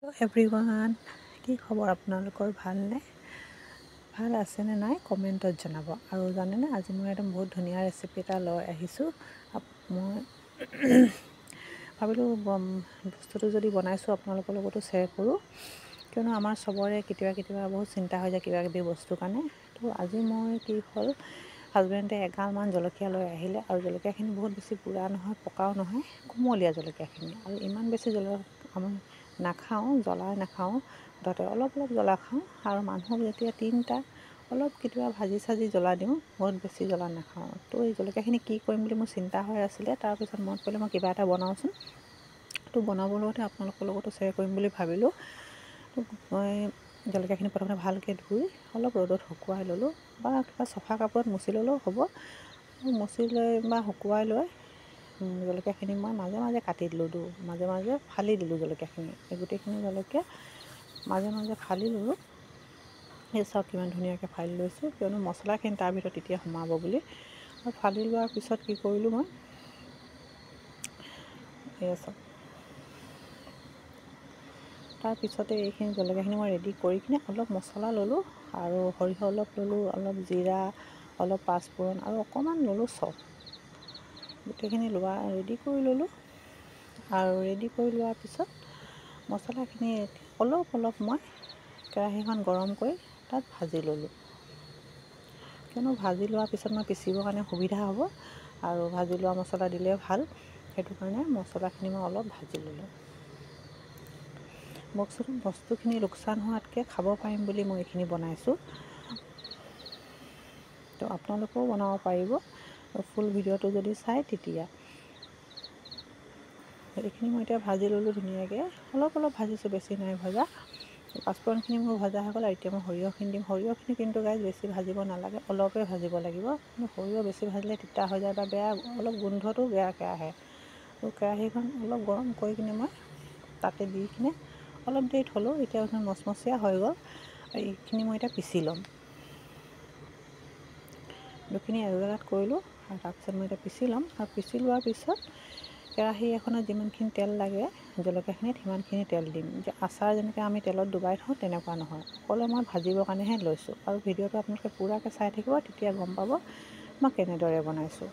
Everyone, কি খবৰ আপোনালোকৰ? ভালনে? ভাল আছেনে নাই কমেণ্টত জনাব। আৰু জানেনে, আজি মই একদম বহুত ধুনীয়া ৰেচিপি এটা লৈ আহিছোঁ। মই ভাবিলোঁ বস্তুটো যদি বনাইছোঁ আপোনালোকৰ লগতো শ্বেয়াৰ কৰোঁ, কিয়নো আমাৰ চবৰে কেতিয়াবা বহুত চিন্তা হৈ যায় কিবাকিবি বস্তুৰ কাৰণে। তো আজি মই কি হ'ল, হাজবেণ্ডে এগালমান জলকীয়া লৈ আহিলে, আৰু জলকীয়াখিনি বহুত বেছি বুঢ়া নহয়, পকাও নহয়, কুমলীয়া জলকীয়াখিনি। আৰু ইমান বেছি আমি নাখাওঁ, জ্বলা নাখাওঁ, মুঠতে অলপ জ্বলা খাওঁ। আৰু মানুহক যেতিয়া তিনিটা অলপ কেতিয়াবা ভাজি চাজি জ্বলা দিওঁ, বহুত বেছি জ্বলা নাখাওঁ। তো এই জলকীয়াখিনি কি কৰিম বুলি মোৰ চিন্তা হৈ আছিলে। তাৰপিছত মনত পৰিলে মই কিবা এটা বনাওঁচোন, তো বনাবৰ লগতে আপোনালোকৰ লগতো শ্বেয়াৰ কৰিম বুলি ভাবিলোঁ। তো মই জলকীয়াখিনি প্ৰথমতে ভালকৈ ধুই অলপ ৰ'দত শুকুৱাই ল'লোঁ, বা কিবা চফা কাপোৰত মুচি ল'লেও হ'ব। মুচি লৈ বা শুকুৱাই লৈ জলকীয়াখিনি মই মাজে মাজে কাটি দিলোঁ, মাজে মাজে ফালি দিলোঁ জলকীয়াখিনি। এই গোটেইখিনি জলকীয়া মাজে মাজে ফালি ল'লোঁ। সেই চাওক কিমান ধুনীয়াকৈ ফালি লৈছোঁ, কিয়নো মছলাখিনি তাৰ ভিতৰত তেতিয়া সোমাব বুলি। আৰু ফালি লোৱাৰ পিছত কি কৰিলোঁ, মই এই চাওক, তাৰপিছতে এইখিনি জলকীয়াখিনি মই ৰেডি কৰি কিনে অলপ মছলা ল'লোঁ, আৰু সৰিয়হ অলপ ল'লোঁ, অলপ জিৰা, অলপ পাঁচফোৰণ, আৰু অকণমান ল'লোঁ চফ। গোটেইখিনি ৰেডি কৰি ল'লোঁ। আৰু ৰেডি কৰি লোৱাৰ পিছত মছলাখিনি অলপ মই কেৰাহীখন গৰম কৰি তাত ভাজি ল'লোঁ, কিয়নো ভাজি লোৱাৰ পিছত মই পিচিবৰ কাৰণে সুবিধা হ'ব, আৰু ভাজি লোৱা মছলা দিলে ভাল। সেইটো কাৰণে মছলাখিনি মই অলপ ভাজি ল'লোঁ। বস্তুখিনি লোকচান হোৱাতকৈ খাব পাৰিম বুলি মই এইখিনি বনাইছোঁ। তো আপোনালোকেও বনাব পাৰিব, ফুল ভিডিঅ'টো যদি চাই তেতিয়া। এইখিনি মই এতিয়া ভাজি ল'লোঁ ধুনীয়াকৈ, অলপ ভাজিছোঁ, বেছি নাই ভজা। পাঁচফোৰণখিনি মোৰ ভজা হৈ গ'ল, আৰু এতিয়া মই সৰিয়হখিনি দিম। সৰিয়হখিনি কিন্তু গাইজ বেছি ভাজিব নালাগে, অলপে ভাজিব লাগিব। কিন্তু সৰিয়হ বেছি ভাজিলে তিতা হৈ যায়, বা বেয়া অলপ গোন্ধটো বেয়াকৈ আহে। তো কেৰাহীখন অলপ গৰম কৰি কিনে মই তাতে দি কিনে অলপ দেৰি থ'লোঁ। এতিয়া মচমচীয়া হৈ গ'ল, আৰু এইখিনি মই এতিয়া পিচি ল'ম। দুখিনি এজেগাত কৰিলোঁ, আৰু তাৰপিছত মই এতিয়া পিচি ল'ম। আৰু পিচি লোৱাৰ পিছত কেৰাহী এখনত যিমানখিনি তেল লাগে জলকীয়াখিনিত, সিমানখিনি তেল দিম। যে আচাৰ যেনেকৈ আমি তেলত ডুবাই থওঁ, তেনেকুৱা নহয়, অকলে মই ভাজিবৰ কাৰণেহে লৈছোঁ। আৰু ভিডিঅ'টো আপোনালোকে পূৰাকৈ চাই থাকিব, তেতিয়া গম পাব মই কেনেদৰে বনাইছোঁ।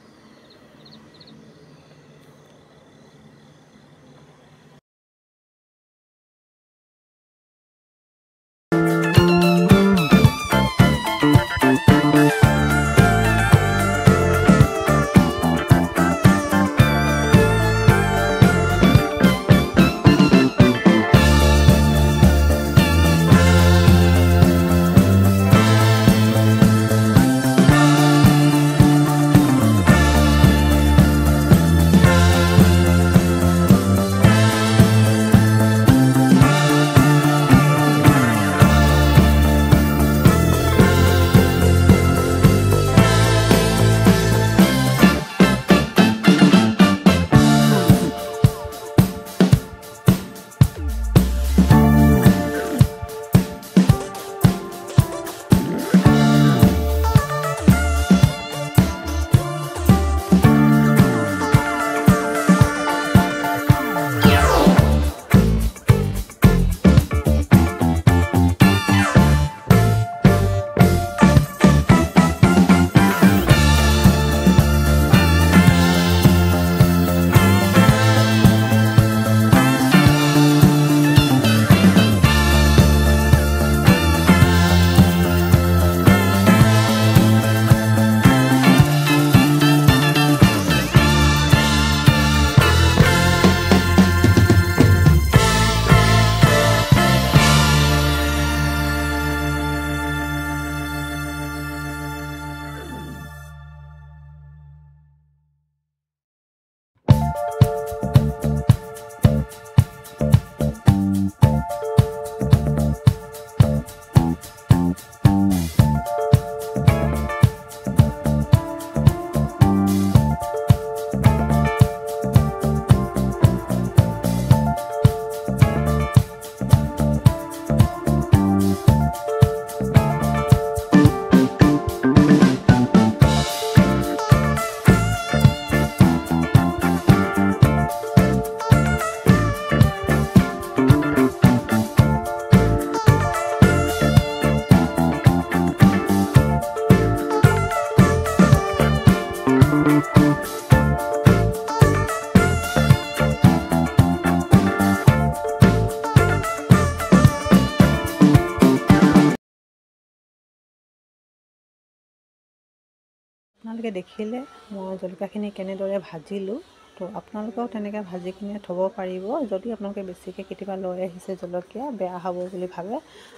আপোনালোকে দেখিলে মই জলকীয়াখিনি কেনেদৰে ভাজিলোঁ। তো আপোনালোকেও তেনেকৈ ভাজি কিনে থ'ব পাৰিব। যদি আপোনালোকে বেছিকৈ কেতিয়াবা লৈ আহিছে জলকীয়া বেয়া হ'ব বুলি ভাবে,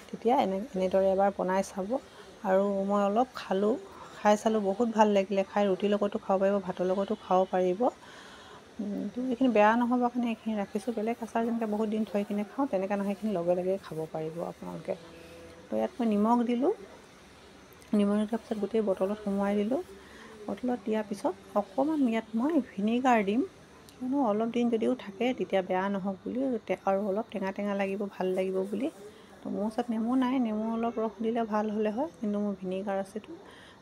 তেতিয়া এনেদৰে এবাৰ বনাই চাব। আৰু মই অলপ খালোঁ, খাই চালোঁ, বহুত ভাল লাগিলে খাই। ৰুটিৰ লগতো খাব পাৰিব, ভাতৰ লগতো খাব পাৰিব। তো এইখিনি বেয়া নহ'বৰ কাৰণে এইখিনি ৰাখিছোঁ। বেলেগ আচাৰ যেনেকৈ বহুত দিন থৈ কিনে খাওঁ, তেনেকৈ নহয়, এইখিনি লগে লগে খাব পাৰিব আপোনালোকে। তো ইয়াত মই নিমখ দিলোঁ। নিমখ দিয়াৰ পিছত গোটেই বটলত সোমোৱাই দিলোঁ। বটলত দিয়াৰ পিছত অকণমান ইয়াত মই ভিনেগাৰ দিম, কিয়নো অলপ দিন যদিও থাকে তেতিয়া বেয়া নহওক বুলি, আৰু অলপ টেঙা টেঙা লাগিব, ভাল লাগিব বুলি। তো মোৰ ওচৰত নেমু নাই, নেমু অলপ ৰস দিলে ভাল হ'লে হয়, কিন্তু মোৰ ভিনেগাৰ আছেতো,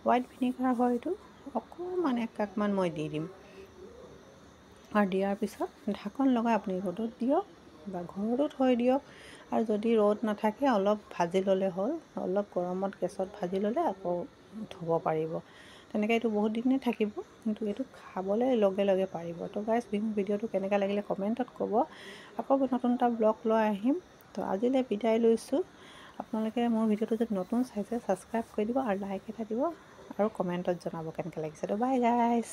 হোৱাইট ভিনেগাৰ হয় এইটো। অকণমান 1 কাপমান মই দি দিম। আৰু দিয়াৰ পিছত ঢাকন লগাই আপুনি ৰ'দত দিয়ক বা ঘৰতো থৈ দিয়ক। আৰু যদি ৰ'দ নাথাকে অলপ ভাজি ল'লে হ'ল, অলপ গৰমত গেছত ভাজি ল'লে আকৌ থ'ব পাৰিব। তেনেকৈ এইটো বহুত দিনেই থাকিব, কিন্তু এইটো খাবলৈ লগে লগে পাৰিব। তো গাইজ, ভিডিঅ'টো কেনেকৈ লাগিলে কমেণ্টত ক'ব। আকৌ নতুন এটা ব্লগ লৈ আহিম। তো আজিলৈ বিদায় লৈছোঁ। আপোনালোকে মোৰ ভিডিঅ'টো যদি নতুন চাইছে ছাবস্ক্ৰাইব কৰি দিব আৰু লাইক এটা দিব আৰু কমেণ্টত জনাব কেনেকৈ লাগিছে। তো বাই গাইজ।